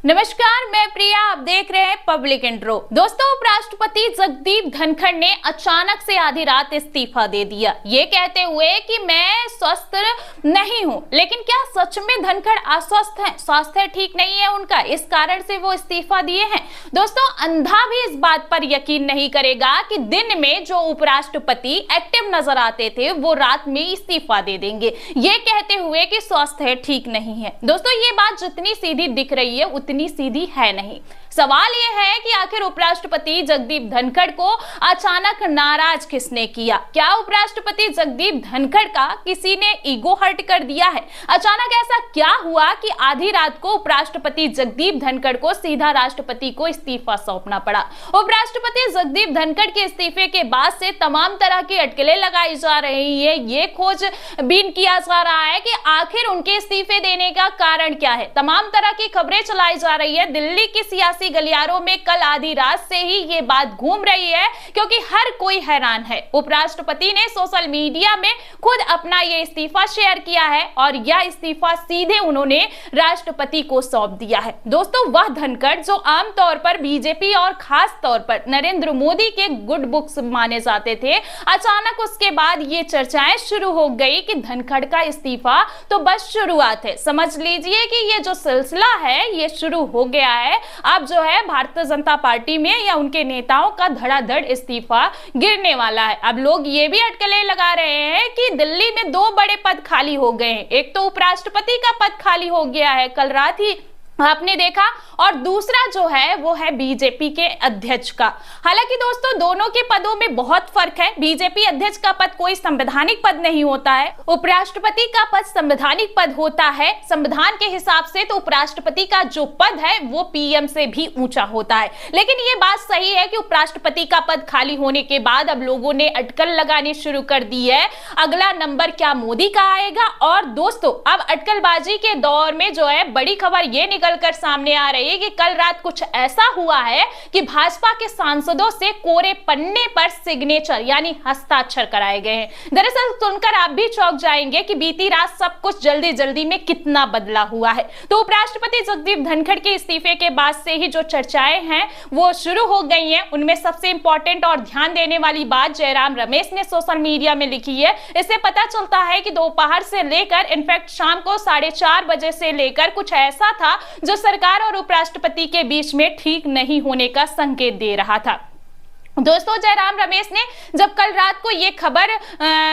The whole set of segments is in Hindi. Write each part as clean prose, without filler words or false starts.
नमस्कार, मैं प्रिया, आप देख रहे हैं पब्लिक इंट्रो। दोस्तों, उपराष्ट्रपति जगदीप धनखड़ ने अचानक से आधी रात इस्तीफा दे दिया, ये कहते हुए कि मैं स्वस्थ नहीं हूं। लेकिन क्या सच में धनखड़ अस्वस्थ हैं? स्वास्थ्य ठीक नहीं है उनका, इस कारण से वो इस्तीफा दिए हैं। दोस्तों, अंधा भी इस बात पर यकीन नहीं करेगा कि दिन में जो उपराष्ट्रपति एक्टिव नजर आते थे वो रात में इस्तीफा दे देंगे, ये कहते हुए कि स्वास्थ्य ठीक नहीं है। दोस्तों, ये बात जितनी सीधी दिख रही है उतनी सीधी है नहीं। सवाल यह है कि आखिर उपराष्ट्रपति जगदीप धनखड़ को अचानक नाराज किसने किया? क्या उपराष्ट्रपति जगदीप धनखड़ का किसी ने ईगो हर्ट कर दिया है? अचानक ऐसा क्या हुआ कि आधी रात को उपराष्ट्रपति जगदीप धनखड़ को सीधा राष्ट्रपति को इस्तीफा सौंपना पड़ा? उपराष्ट्रपति जगदीप धनखड़ के इस्तीफे के बाद से तमाम तरह की अटकलें लगाई जा रही है। ये खोजबीन किया जा रहा है कि आखिर उनके इस्तीफे देने का कारण क्या है। तमाम तरह की खबरें चलाई जा रही है। दिल्ली की सियासी गलियारों में कल आधी रात से ही ये बात घूम रही है, क्योंकि हर कोई हैरान है। उपराष्ट्रपति ने सोशल मीडिया में खुद अपना ये इस्तीफा शेयर किया है और यह इस्तीफा सीधे उन्होंने राष्ट्रपति को सौंप दिया है। दोस्तों, वह धनखड़ जो आमतौर पर बीजेपी और खास तौर पर नरेंद्र मोदी के गुड बुक्स माने जाते थे, अचानक उसके बाद ये चर्चाएं शुरू हो गई कि धनखड़ का इस्तीफा तो बस शुरुआत है। समझ लीजिए कि ये जो सिलसिला है ये शुरू हो गया है। अब जो है भारतीय जनता पार्टी में या उनके नेताओं का धड़ाधड़ इस्तीफा गिरने वाला है। अब लोग ये भी अटकलें लगा रहे हैं कि दिल्ली में दो बड़े पद खाली हो गए हैं। एक तो उपराष्ट्रपति का पद खाली हो गया है, कल रात ही आपने देखा, और दूसरा जो है वो है बीजेपी के अध्यक्ष का। हालांकि दोस्तों, दोनों के पदों में बहुत फर्क है। बीजेपी अध्यक्ष का पद कोई संवैधानिक पद नहीं होता है, उपराष्ट्रपति का पद संवैधानिक पद होता है। संविधान के हिसाब से तो उपराष्ट्रपति का जो पद है वो पीएम से भी ऊंचा होता है। लेकिन ये बात सही है कि उपराष्ट्रपति का पद खाली होने के बाद अब लोगों ने अटकल लगानी शुरू कर दी है। अगला नंबर क्या मोदी का आएगा? और दोस्तों, अब अटकलबाजी के दौर में जो है बड़ी खबर ये निकल कर सामने आ रही है कि कल रात कुछ ऐसा हुआ है कि भाजपा के सांसदों से कोरे पन्ने पर सिग्नेचर यानी हस्ताक्षर कराए गए हैं। दरअसल सुनकर आप भी चौंक जाएंगे कि बीती रात सब कुछ जल्दी जल्दी में कितना बदला हुआ है। तो उपराष्ट्रपति जगदीप धनखड़ के इस्तीफे के बाद से ही जो चर्चाएं हैं वो शुरू हो गई हैं। उनमें सबसे इंपॉर्टेंट और ध्यान देने वाली बात जयराम रमेश ने सोशल मीडिया में लिखी है। इससे पता चलता है कि दोपहर से लेकर इनफैक्ट शाम को 4:30 बजे से लेकर कुछ ऐसा था जो सरकार और उपराष्ट्रपति के बीच में ठीक नहीं होने का संकेत दे रहा था। दोस्तों, जयराम रमेश ने जब कल रात को यह खबर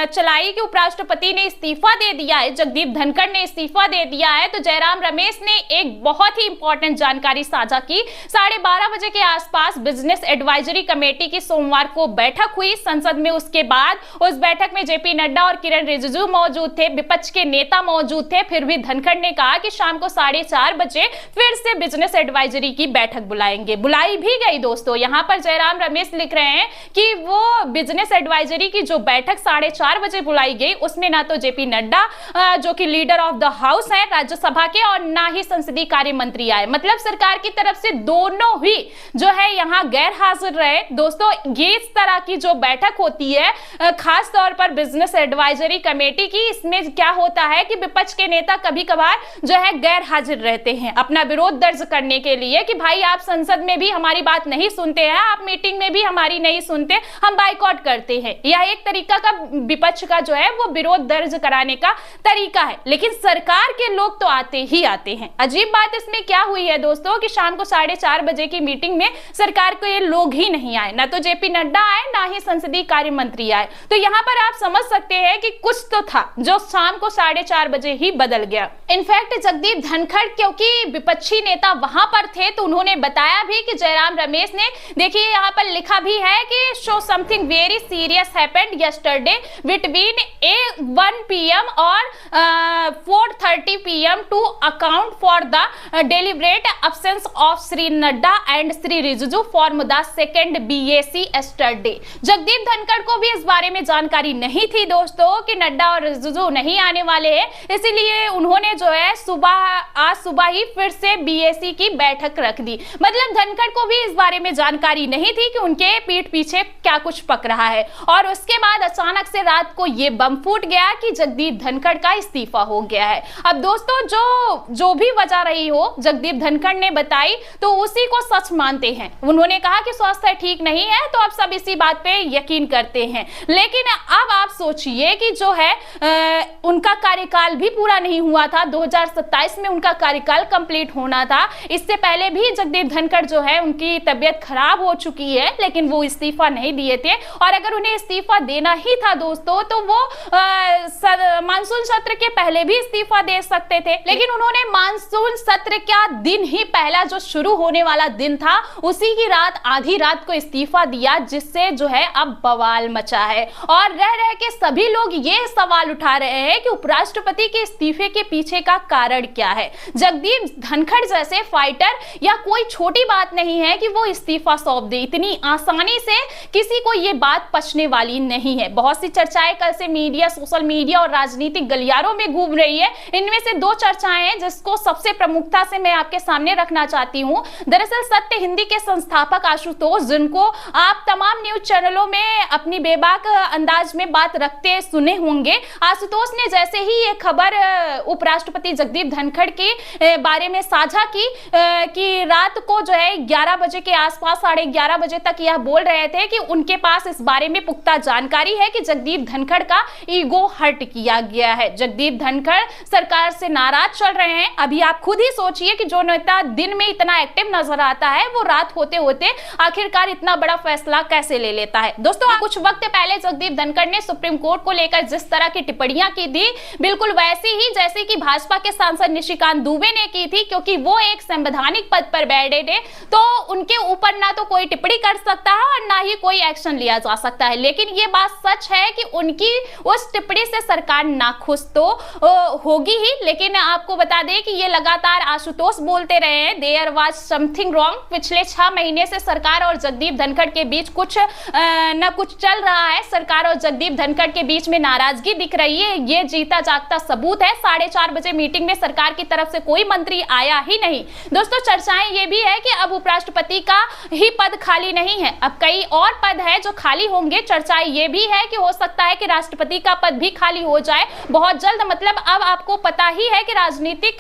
चलाई कि उपराष्ट्रपति ने इस्तीफा दे दिया है, जगदीप धनखड़ ने इस्तीफा दे दिया है, तो जयराम रमेश ने एक बहुत ही इंपॉर्टेंट जानकारी साझा की। 12:30 बजे के आसपास बिजनेस एडवाइजरी कमेटी की सोमवार को बैठक हुई संसद में। उसके बाद उस बैठक में जेपी नड्डा और किरण रिजिजू मौजूद थे, विपक्ष के नेता मौजूद थे। फिर भी धनखड़ ने कहा कि शाम को 4:30 बजे फिर से बिजनेस एडवाइजरी की बैठक बुलाएंगे। बुलाई भी गई। दोस्तों, यहां पर जयराम रमेश लिख रहे हैं कि वो बिजनेस एडवाइजरी की जो बैठक 4:30 बजे बुलाई गई उसमें ना तो जेपी नड्डा जो कि लीडर ऑफ द हाउस है राज्यसभा के, और ना ही संसदीय कार्य मंत्री आए। मतलब सरकार की तरफ से दोनों ही जो है यहां गैर हाजिर रहे। दोस्तों, ये इस तरह की जो बैठक होती है खास तौर पर बिजनेस एडवाइजरी कमेटी की, इसमें क्या होता है कि विपक्ष के नेता कभी कभार जो है गैर हाजिर रहते हैं अपना विरोध दर्ज करने के लिए कि भाई आप संसद में भी हमारी बात नहीं सुनते हैं, आप मीटिंग में भी हमारी नहीं सुनते, हम बाइकआउट करते हैं। यह एक तरीका का विपक्ष का जो है वो विरोध दर्ज कराने का तरीका है। लेकिन सरकार के लोग तो आते ही आते हैं। अजीब बात इसमें क्या हुई है दोस्तों कि शाम को 4:30 बजे की मीटिंग में सरकार के ये लोग ही नहीं आए, ना तो जेपी नड्डा आए ना ही संसदीय कार्य मंत्री आए। तो यहां पर आप समझ सकते हैं कि कुछ तो था जो शाम को 4:30 बजे ही बदल गया। इनफैक्ट जगदीप धनखड़ क्योंकि विपक्षी नेता वहां पर थे तो उन्होंने बताया भी कि जयराम रमेश ने, देखिए यहां पर लिखा भी है कि show something very serious happened yesterday between 1 PM और 4:30 PM to account for the deliberate absence of Shri Nadda and Shri Rijiju from the second BAC yesterday. Jagdeep Dhankhar को भी इस बारे में जानकारी नहीं थी दोस्तों कि नड्डा और रिजिजू नहीं आने वाले हैं, इसीलिए उन्होंने जो है आज सुबह ही फिर से BAC की बैठक रख दी। मतलब धनखड़ को भी इस बारे में जानकारी नहीं थी कि उनके हमारे पीठ पीछे क्या कुछ पक रहा है। और उसके बाद अचानक से रात को ये बम फूट गया कि जगदीप धनखड़ का इस्तीफा हो गया है। अब दोस्तों जो भी वजह रही हो जगदीप धनखड़ ने बताई तो उसी को सच मानते हैं। उन्होंने कहा कि स्वास्थ्य ठीक नहीं है तो अब सब इसी बात पे यकीन करते हैं। लेकिन अब आप सोचिए कि जो है उनका कार्यकाल भी पूरा नहीं हुआ था, 2027 में उनका कार्यकाल कंप्लीट होना था। इससे पहले भी जगदीप धनखड़ जो है उनकी तबीयत खराब हो चुकी है, लेकिन वो इस्तीफा नहीं दिए थे। और अगर उन्हें इस्तीफा देना ही था दोस्तों तो वो मानसून सत्र के पहले भी इस्तीफा दे सकते थे, लेकिन उन्होंने मानसून सत्र का दिन ही पहला जो शुरू होने वाला दिन था उसी की रात आधी रात को इस्तीफा दिया, जिससे जो है अब बवाल मचा है। और रह रह के सभी लोग ये सवाल उठा रहे हैं कि उपराष्ट्रपति के इस्तीफे के पीछे का कारण क्या है। जगदीप धनखड़ जैसे फाइटर या कोई छोटी बात नहीं है कि वो इस्तीफा सौंप दे, इतनी आसानी से किसी को ये बात पचने वाली नहीं है। बहुत सी चर्चाएं कल से मीडिया, सोशल मीडिया और राजनीतिक गलियारों में घूम रही है। इनमें से दो चर्चाएं हैं जिसको सबसे प्रमुखता से मैं आपके सामने रखना चाहती हूं। दरअसल सत्य हिंदी के संस्थापक आशुतोष, जिनको आप तमाम न्यूज चैनलों में अपनी बेबाक अंदाज में बात रखते सुने होंगे, आशुतोष ने जैसे ही ये खबर उपराष्ट्रपति जगदीप धनखड़ के बारे में साझा की कि रात को जो है 11 बजे के आसपास, 11:30 बजे तक यह बोल रहे थे कि उनके पास इस बारे में पुख्ता जानकारी है कि जगदीप धनखड़ का ईगो हर्ट किया गया है। जगदीप धनखड़ सरकार से नाराज चल रहे हैं। अभी आप खुद ही सोचिए कि जो नेता दिन में इतना एक्टिव नजर आता है वो रात होते होते आखिरकार इतना बड़ा फैसला कैसे ले लेता है। दोस्तों कुछ वक्त पहले जगदीप धनखड़ ने सुप्रीम कोर्ट को लेकर जिस तरह की टिप्पणियां की थी, बिल्कुल वैसी ही जैसे कि भाजपा के सांसद निशिकांत दुबे ने की थी, क्योंकि वो एक संवैधानिक पद पर बैठे थे तो उनके ऊपर ना तो कोई टिप्पणी कर सकता है और ना ही कोई एक्शन लिया जा सकता है। लेकिन ये बात सच है कि उनकी उस टिप्पणी से सरकार नाखुश तो होगी ही, लेकिन आपको बता दें कि ये लगातार आशुतोष बोलते रहे हैं देयर वाज समथिंग रॉन्ग। पिछले 6 महीने से सरकार और जगदीप धनखड़ के बीच कुछ न कुछ चल रहा है। सरकार और जगदीप धनखड़ के बीच में नाराजगी दिख रही है, ये जीता जागता सबूत है। 4:30 बजे मीटिंग में सरकार की तरफ से कोई मंत्री आया ही नहीं। दोस्तों चर्चाएं ये भी है कि अब उपराष्ट्रपति का ही पद खाली नहीं है, अब कई और पद है जो खाली होंगे। चर्चाएं ये भी है कि हो सकता है कि राष्ट्रपति का पद भी खाली हो जाए बहुत जल्द। मतलब अब आपको पता ही है कि राजनीतिक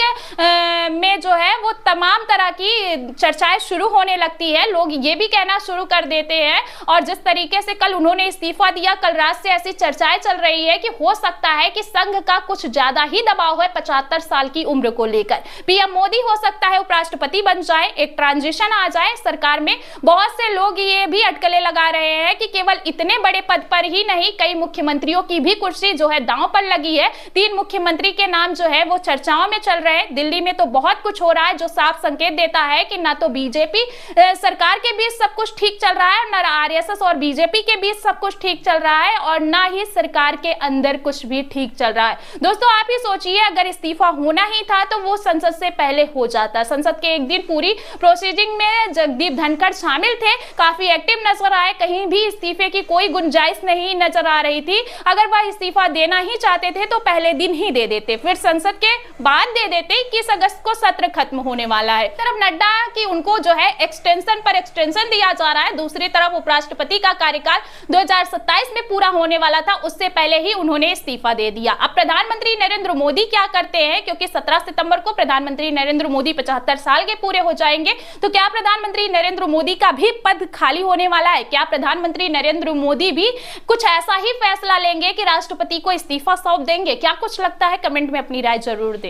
में जो है वो तमाम तरह की चर्चाएं शुरू होने लगती है। लोग ये भी कहना शुरू कर देते हैं, और जिस तरीके से कल उन्होंने इस्तीफा दिया, कल रात से ऐसी चर्चाएं चल रही है कि हो सकता है कि संघ का कुछ ज्यादा ही दबाव है 75 साल की उम्र को लेकर। पीएम मोदी हो सकता है उपराष्ट्रपति बन जाए, एक ट्रांजिशन आ जाए सरकार में। बहुत से लोग ये भी अटकलें लगा रहे हैं कि केवल इतने बड़े पद पर ही नहीं, कई मुख्यमंत्रियों की भी कुर्सी जो है दांव पर लगी है। 3 मुख्यमंत्री के नाम जो है वो चर्चाओं में चल रहे हैं। दिल्ली में तो बहुत कुछ हो रहा है जो साफ संकेत देता है कि ना तो बीजेपी सरकार के बीच सब कुछ ठीक चल रहा है, ना आरएसएस और बीजेपी के बीच सब कुछ ठीक चल रहा है, और ना ही सरकार के अंदर कुछ भी ठीक चल रहा है। दोस्तों आप ही सोचिए, अगर इस्तीफा होना ही था तो वो संसद से पहले हो जाता। संसद के एक दिन पूरी प्रोसीडिंग में जगदीप धनखड़ शामिल थे, काफी एक्टिव नजर आए, कहीं भी इस्तीफे की कोई गुंजाइश नहीं नजर आ रही थी। अगर वह इस्तीफा देना ही चाहते थे तो पहले दिन ही दे देते, फिर संसद के बाद दे देते। 21 अगस्त को सत्र खत्म होने वाला है। तरफ नड्डा की उनको जो है एक्सटेंशन पर एक्सटेंशन दिया जा रहा है, दूसरी तरफ उपराष्ट्रपति का कार्यकाल 2027 में पूरा होने वाला था, उससे पहले ही उन्होंने इस्तीफा दे दिया। अब प्रधानमंत्री नरेंद्र मोदी क्या करते हैं, क्योंकि 17 सितंबर को प्रधानमंत्री नरेंद्र मोदी 75 साल के पूरे हो जाएंगे, तो क्या प्रधानमंत्री नरेंद्र मोदी का भी पद खाली होने वाला है? क्या प्रधानमंत्री नरेंद्र मोदी भी कुछ ऐसा ही फैसला लेंगे कि राष्ट्रपति को इस्तीफा सौंप देंगे? क्या कुछ लगता है, कमेंट में अपनी राय जरूर दें।